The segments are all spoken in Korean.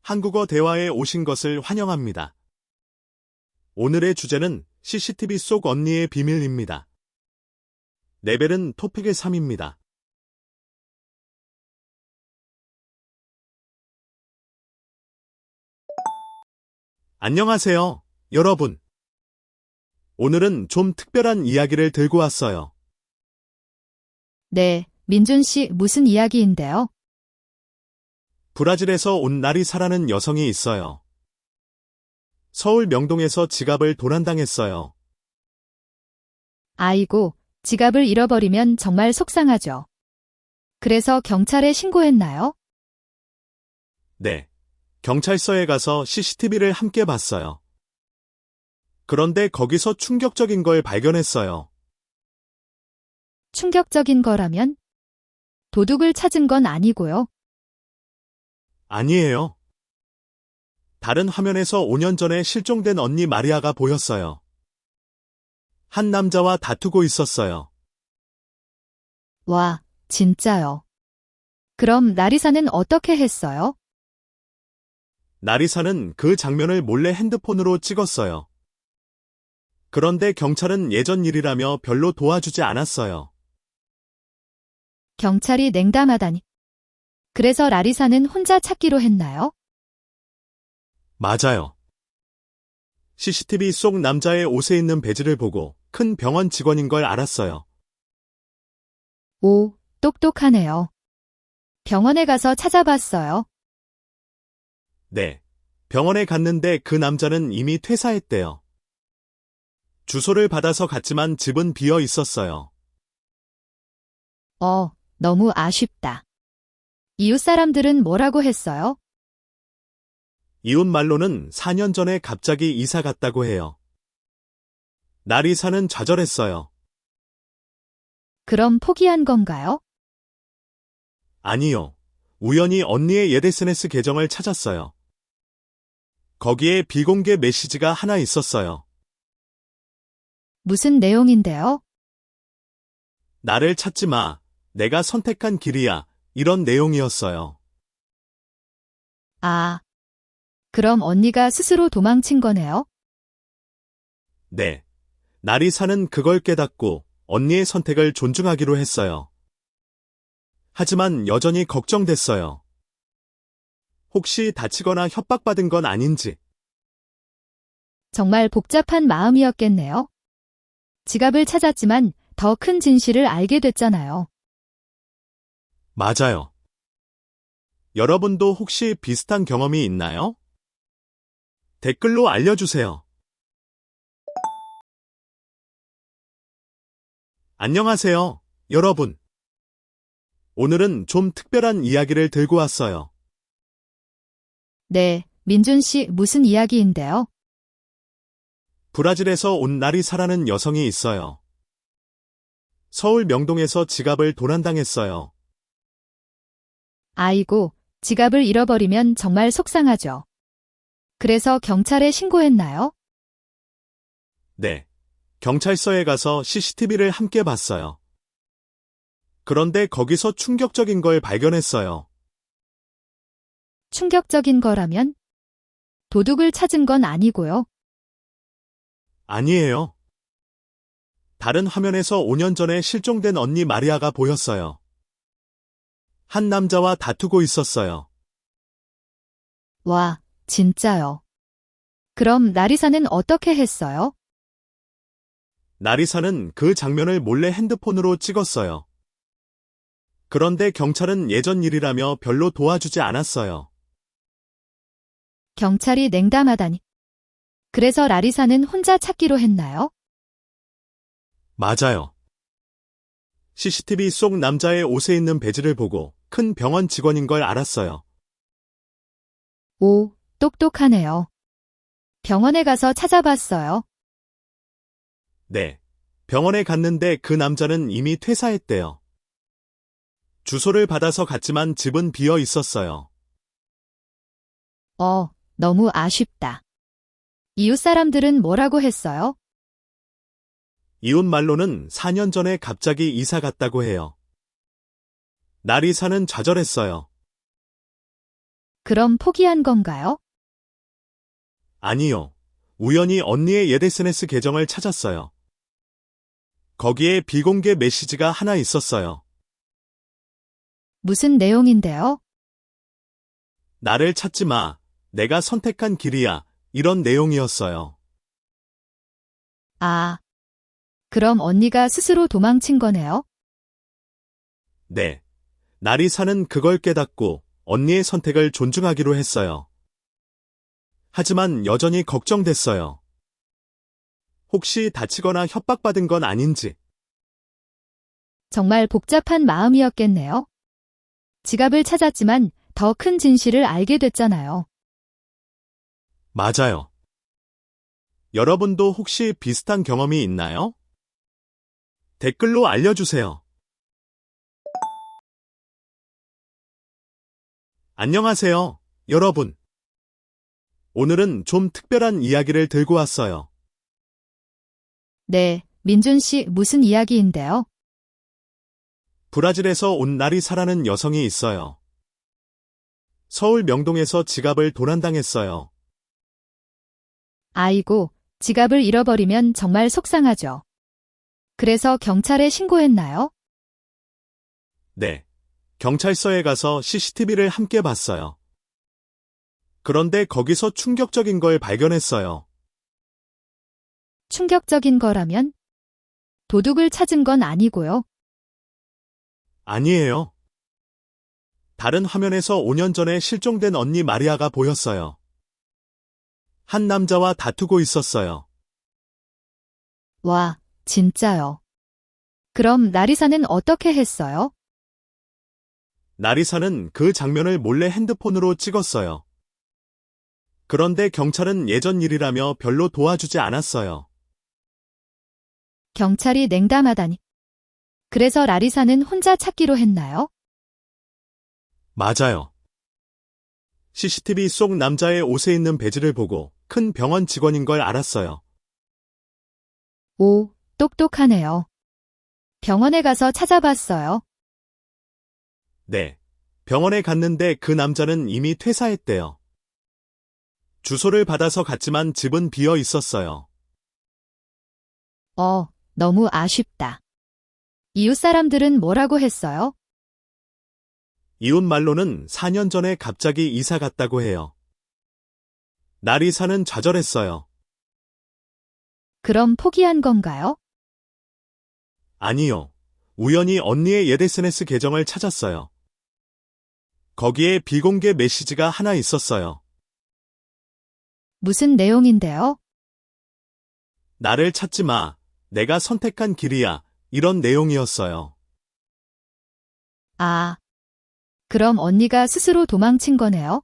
한국어 대화에 오신 것을 환영합니다. 오늘의 주제는 CCTV 속 언니의 비밀입니다. 레벨은 토픽의 3입니다. 안녕하세요, 여러분. 오늘은 좀 특별한 이야기를 들고 왔어요. 네, 민준 씨 무슨 이야기인데요? 브라질에서 온 나리사라는 여성이 있어요. 서울 명동에서 지갑을 도난당했어요. 아이고, 지갑을 잃어버리면 정말 속상하죠. 그래서 경찰에 신고했나요? 네, 경찰서에 가서 CCTV를 함께 봤어요. 그런데 거기서 충격적인 걸 발견했어요. 충격적인 거라면? 도둑을 찾은 건 아니고요. 아니에요. 다른 화면에서 5년 전에 실종된 언니 마리아가 보였어요. 한 남자와 다투고 있었어요. 와, 진짜요. 그럼 나리사는 어떻게 했어요? 나리사는 그 장면을 몰래 핸드폰으로 찍었어요. 그런데 경찰은 예전 일이라며 별로 도와주지 않았어요. 경찰이 냉담하다니. 그래서 라리사는 혼자 찾기로 했나요? 맞아요. CCTV 속 남자의 옷에 있는 배지를 보고 큰 병원 직원인 걸 알았어요. 오, 똑똑하네요. 병원에 가서 찾아봤어요. 네. 병원에 갔는데 그 남자는 이미 퇴사했대요. 주소를 받아서 갔지만 집은 비어 있었어요. 너무 아쉽다. 이웃 사람들은 뭐라고 했어요? 이웃 말로는 4년 전에 갑자기 이사 갔다고 해요. 나리사는 좌절했어요. 그럼 포기한 건가요? 아니요. 우연히 언니의 옛 SNS 계정을 찾았어요. 거기에 비공개 메시지가 하나 있었어요. 무슨 내용인데요? 나를 찾지 마. 내가 선택한 길이야. 이런 내용이었어요. 아, 그럼 언니가 스스로 도망친 거네요? 네. 나리사는 그걸 깨닫고 언니의 선택을 존중하기로 했어요. 하지만 여전히 걱정됐어요. 혹시 다치거나 협박받은 건 아닌지. 정말 복잡한 마음이었겠네요. 지갑을 찾았지만 더 큰 진실을 알게 됐잖아요. 맞아요. 여러분도 혹시 비슷한 경험이 있나요? 댓글로 알려주세요. 안녕하세요, 여러분. 오늘은 좀 특별한 이야기를 들고 왔어요. 네, 민준 씨 무슨 이야기인데요? 브라질에서 온 나리사라는 여성이 있어요. 서울 명동에서 지갑을 도난당했어요. 아이고, 지갑을 잃어버리면 정말 속상하죠. 그래서 경찰에 신고했나요? 네. 경찰서에 가서 CCTV를 함께 봤어요. 그런데 거기서 충격적인 걸 발견했어요. 충격적인 거라면? 도둑을 찾은 건 아니고요. 아니에요. 다른 화면에서 5년 전에 실종된 언니 마리아가 보였어요. 한 남자와 다투고 있었어요. 와, 진짜요. 그럼 나리사는 어떻게 했어요? 나리사는 그 장면을 몰래 핸드폰으로 찍었어요. 그런데 경찰은 예전 일이라며 별로 도와주지 않았어요. 경찰이 냉담하다니. 그래서 라리사는 혼자 찾기로 했나요? 맞아요. CCTV 속 남자의 옷에 있는 배지를 보고 큰 병원 직원인 걸 알았어요. 오, 똑똑하네요. 병원에 가서 찾아봤어요. 네. 병원에 갔는데 그 남자는 이미 퇴사했대요. 주소를 받아서 갔지만 집은 비어 있었어요. 너무 아쉽다. 이웃 사람들은 뭐라고 했어요? 이웃 말로는 4년 전에 갑자기 이사 갔다고 해요. 나리사는 좌절했어요. 그럼 포기한 건가요? 아니요. 우연히 언니의 옛 SNS 계정을 찾았어요. 거기에 비공개 메시지가 하나 있었어요. 무슨 내용인데요? 나를 찾지 마. 내가 선택한 길이야. 이런 내용이었어요. 아, 그럼 언니가 스스로 도망친 거네요? 네. 나리사는 그걸 깨닫고 언니의 선택을 존중하기로 했어요. 하지만 여전히 걱정됐어요. 혹시 다치거나 협박받은 건 아닌지. 정말 복잡한 마음이었겠네요. 지갑을 찾았지만 더 큰 진실을 알게 됐잖아요. 맞아요. 여러분도 혹시 비슷한 경험이 있나요? 댓글로 알려주세요. 안녕하세요, 여러분. 오늘은 좀 특별한 이야기를 들고 왔어요. 네, 민준 씨 무슨 이야기인데요? 브라질에서 온 나리사라는 여성이 있어요. 서울 명동에서 지갑을 도난당했어요. 아이고, 지갑을 잃어버리면 정말 속상하죠. 그래서 경찰에 신고했나요? 네. 경찰서에 가서 CCTV를 함께 봤어요. 그런데 거기서 충격적인 걸 발견했어요. 충격적인 거라면? 도둑을 찾은 건 아니고요. 아니에요. 다른 화면에서 5년 전에 실종된 언니 마리아가 보였어요. 한 남자와 다투고 있었어요. 와, 진짜요. 그럼 나리사는 어떻게 했어요? 나리사는 그 장면을 몰래 핸드폰으로 찍었어요. 그런데 경찰은 예전 일이라며 별로 도와주지 않았어요. 경찰이 냉담하다니. 그래서 라리사는 혼자 찾기로 했나요? 맞아요. CCTV 속 남자의 옷에 있는 배지를 보고 큰 병원 직원인 걸 알았어요. 오, 똑똑하네요. 병원에 가서 찾아봤어요. 네. 병원에 갔는데 그 남자는 이미 퇴사했대요. 주소를 받아서 갔지만 집은 비어 있었어요. 너무 아쉽다. 이웃 사람들은 뭐라고 했어요? 이웃 말로는 4년 전에 갑자기 이사 갔다고 해요. 나리사는 좌절했어요. 그럼 포기한 건가요? 아니요. 우연히 언니의 옛 SNS 계정을 찾았어요. 거기에 비공개 메시지가 하나 있었어요. 무슨 내용인데요? 나를 찾지 마. 내가 선택한 길이야. 이런 내용이었어요. 아, 그럼 언니가 스스로 도망친 거네요?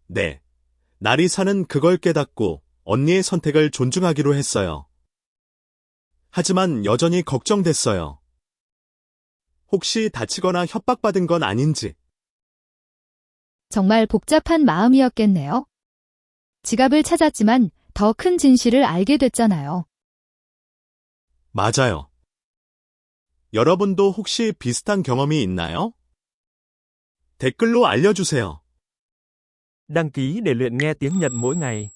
네. 나리사는 그걸 깨닫고 언니의 선택을 존중하기로 했어요. 하지만 여전히 걱정됐어요. 혹시 다치거나 협박받은 건 아닌지. 정말 복잡한 마음이었겠네요. 지갑을 찾았지만 더 큰 진실을 알게 됐잖아요. 맞아요. 여러분도 혹시 비슷한 경험이 있나요? 댓글로 알려주세요. Đăng ký để luyện nghe tiếng Nhật mỗi ngày.